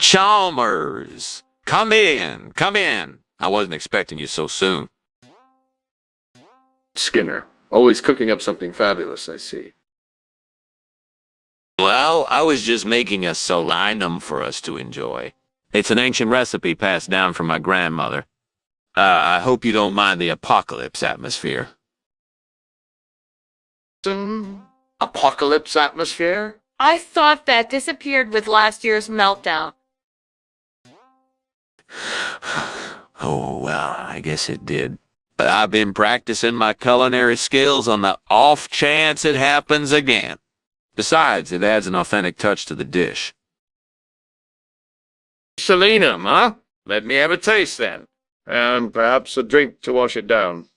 Chalmers! Come in, come in. I wasn't expecting you so soon. Skinner, always cooking up something fabulous, I see. Well, I was just making a selinum for us to enjoy. It's an ancient recipe passed down from my grandmother. I hope you don't mind the apocalypse atmosphere. Apocalypse atmosphere? I thought that disappeared with last year's meltdown. Oh, well, I guess it did. But I've been practicing my culinary skills on the off chance it happens again. Besides, it adds an authentic touch to the dish. Selinum, huh? Let me have a taste then. And perhaps a drink to wash it down.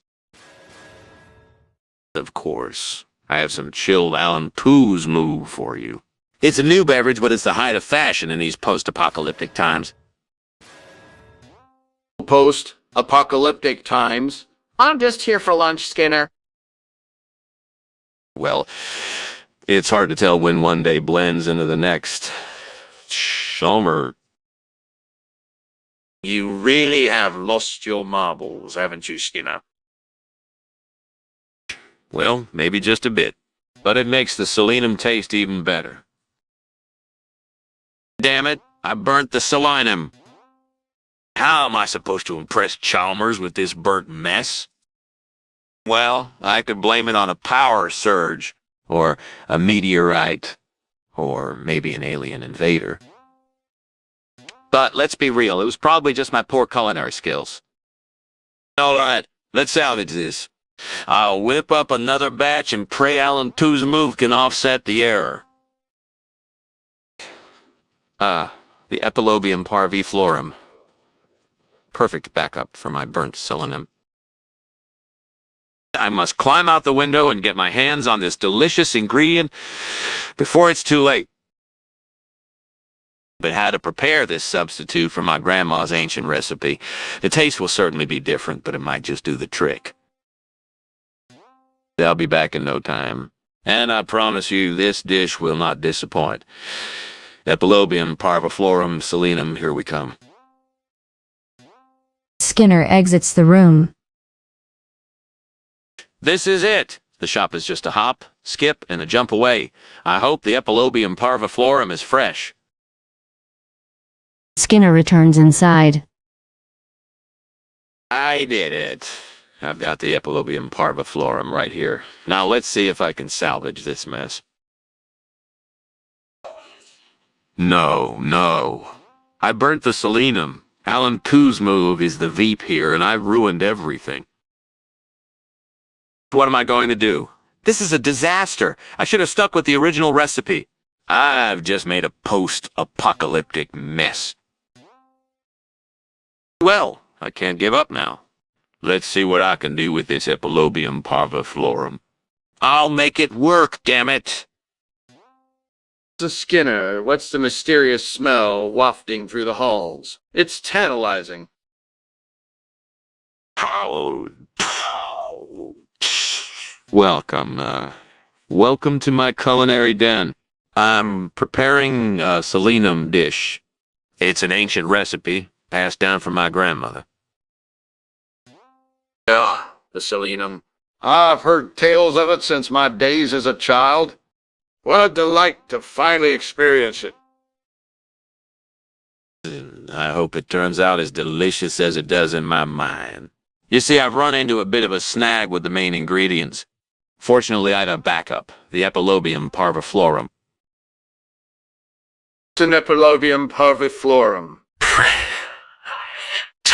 Of course. I have some chilled Alan Pooh's move for you. It's a new beverage, but it's the height of fashion in these post-apocalyptic times. Post-apocalyptic times? I'm just here for lunch, Skinner. Well, it's hard to tell when one day blends into the next. Chalmers. You really have lost your marbles, haven't you, Skinner? Well, maybe just a bit. But it makes the selinum taste even better. Damn it, I burnt the selinum. How am I supposed to impress Chalmers with this burnt mess? Well, I could blame it on a power surge, or a meteorite, or maybe an alien invader. But let's be real, it was probably just my poor culinary skills. All right, let's salvage this. I'll whip up another batch and pray Alan Two's move can offset the error. The Epilobium parviflorum. Perfect backup for my burnt selinum. I must climb out the window and get my hands on this delicious ingredient before it's too late. But how to prepare this substitute for my grandma's ancient recipe. The taste will certainly be different, but it might just do the trick. I'll be back in no time. And I promise you, this dish will not disappoint. Epilobium parviflorum selinum, here we come. Skinner exits the room. This is it. The shop is just a hop, skip, and a jump away. I hope the Epilobium parviflorum is fresh. Skinner returns inside. I did it. I've got the Epilobium parviflorum right here. Now let's see if I can salvage this mess. No. I burnt the selinum. Alan Pooh's move is the Veep here, and I've ruined everything. What am I going to do? This is a disaster. I should have stuck with the original recipe. I've just made a post-apocalyptic mess. Well, I can't give up now. Let's see what I can do with this Epilobium parviflorum. I'll make it work, damn it! Skinner, what's the mysterious smell wafting through the halls? It's tantalizing. Welcome to my culinary den. I'm preparing a selinum dish. It's an ancient recipe, passed down from my grandmother. Ah, the selinum. I've heard tales of it since my days as a child. What a delight to finally experience it. I hope it turns out as delicious as it does in my mind. You see, I've run into a bit of a snag with the main ingredients. Fortunately, I had a backup, the Epilobium parviflorum. It's an Epilobium parviflorum.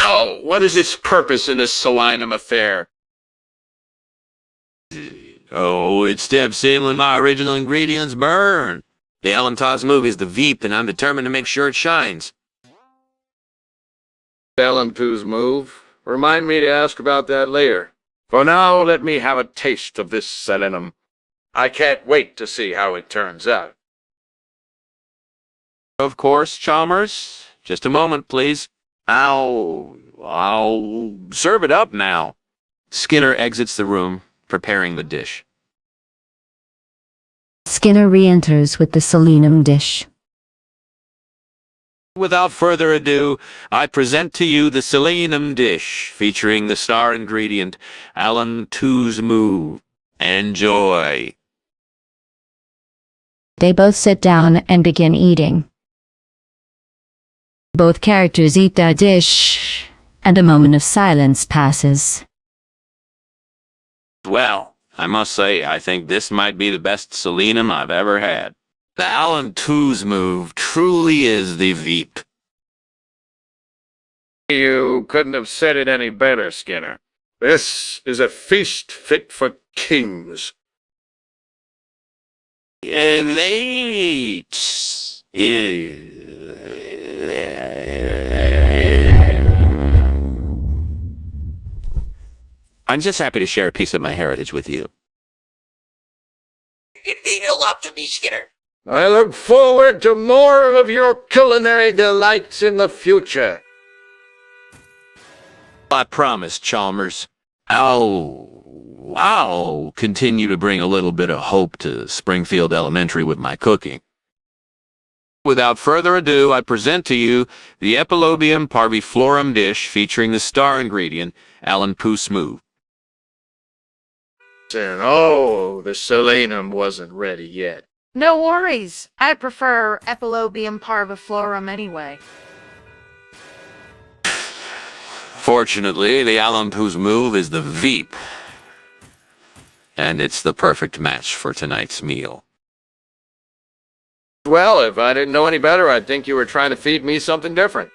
Oh, what is its purpose in this selinum affair? Oh, it steps in when my original ingredients burn. The Alan Two's movie is the Veep, and I'm determined to make sure it shines. Alan Pooh's move. Remind me to ask about that later. For now, let me have a taste of this selinum. I can't wait to see how it turns out. Of course, Chalmers. Just a moment, please. I'll serve it up now. Skinner exits the room, preparing the dish. Skinner re-enters with the selinum dish. Without further ado, I present to you the selinum dish, featuring the star ingredient, Alan Two's Move. Enjoy. They both sit down and begin eating. Both characters eat their dish, and a moment of silence passes. Well, I must say, I think this might be the best selinum I've ever had. The Alan Two's Move truly is the Veep. You couldn't have said it any better, Skinner. This is a feast fit for kings. I'm just happy to share a piece of my heritage with you. It means a lot to me, Skinner. I look forward to more of your culinary delights in the future. I promise, Chalmers. I'll continue to bring a little bit of hope to Springfield Elementary with my cooking. Without further ado, I present to you the Epilobium parviflorum dish featuring the star ingredient, Alan Two's Move. Oh, the selenum wasn't ready yet. No worries. I prefer Epilobium parviflorum anyway. Fortunately, the Alan Two's Move is the Veep, and it's the perfect match for tonight's meal. Well, if I didn't know any better, I'd think you were trying to feed me something different.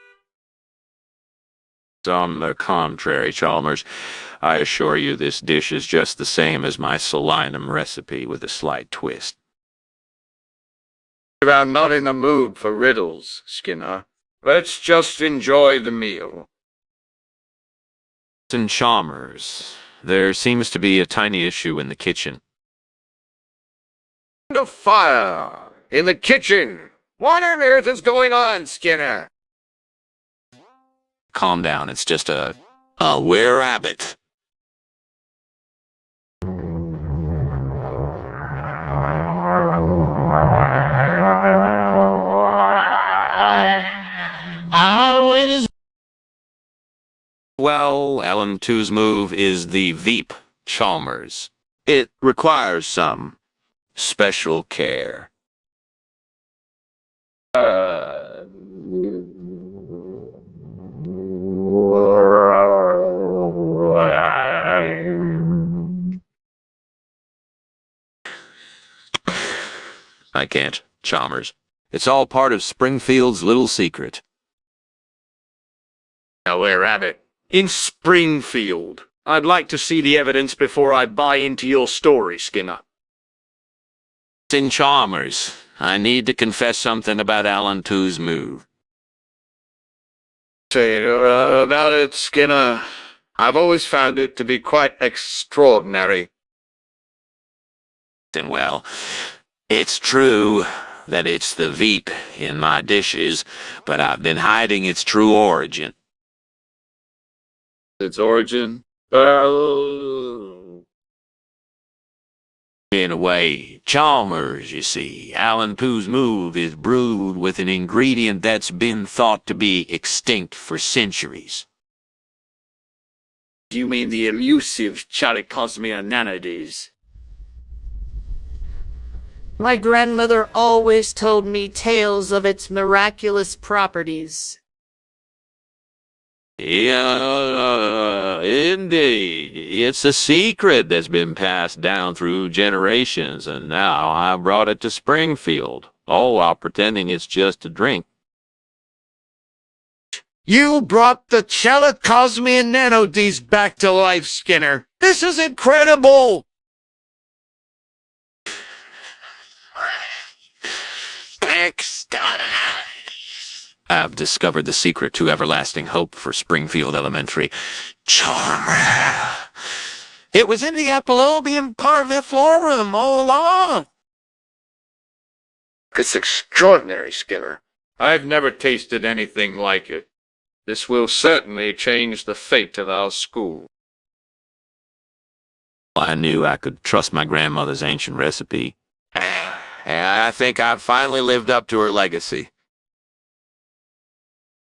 On the contrary, Chalmers, I assure you this dish is just the same as my selinum recipe with a slight twist. I'm not in the mood for riddles, Skinner. Let's just enjoy the meal. In Chalmers, there seems to be a tiny issue in the kitchen. A fire in the kitchen. What on earth is going on, Skinner? Calm down, it's just a wererabbit. Well, Alan Two's Move is the Veep, Chalmers. It requires some special care. I can't, Chalmers. It's all part of Springfield's little secret. A wererabbit. In Springfield. I'd like to see the evidence before I buy into your story, Skinner. In Chalmers, I need to confess something about Alan Two's Move. Say, about it, Skinner. I've always found it to be quite extraordinary. And well, it's true that it's the Veep in my dishes, but I've been hiding its true origin. Its origin? In a way, Chalmers, you see, Alan Two's Move is brewed with an ingredient that's been thought to be extinct for centuries. You mean the elusive Chalicosmia nanides? My grandmother always told me tales of its miraculous properties. Yeah, indeed. It's a secret that's been passed down through generations, and now I brought it to Springfield, all while pretending it's just a drink. You brought the Chalicosmia nanides back to life, Skinner. This is incredible! I've discovered the secret to everlasting hope for Springfield Elementary. Chalmers. It was in the Epilobium parviflorum all along. It's extraordinary, Skinner. I've never tasted anything like it. This will certainly change the fate of our school. I knew I could trust my grandmother's ancient recipe. I think I've finally lived up to her legacy.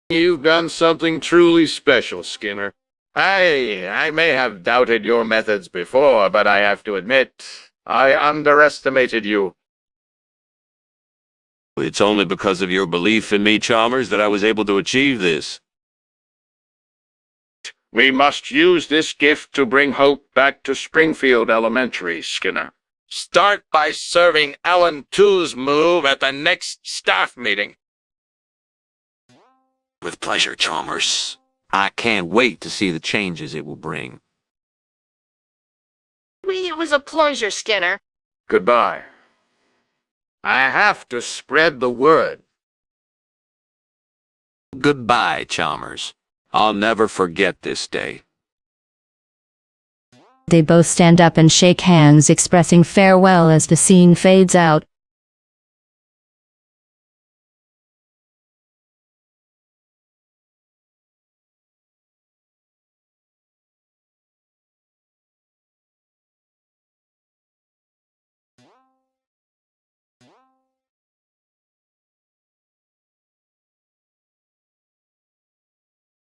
You've done something truly special, Skinner. I may have doubted your methods before, but I have to admit, I underestimated you. It's only because of your belief in me, Chalmers, that I was able to achieve this. We must use this gift to bring hope back to Springfield Elementary, Skinner. Start by serving Alan 2's move at the next staff meeting. With pleasure, Chalmers. I can't wait to see the changes it will bring. It was a pleasure, Skinner. Goodbye. I have to spread the word. Goodbye, Chalmers. I'll never forget this day. They both stand up and shake hands, expressing farewell as the scene fades out.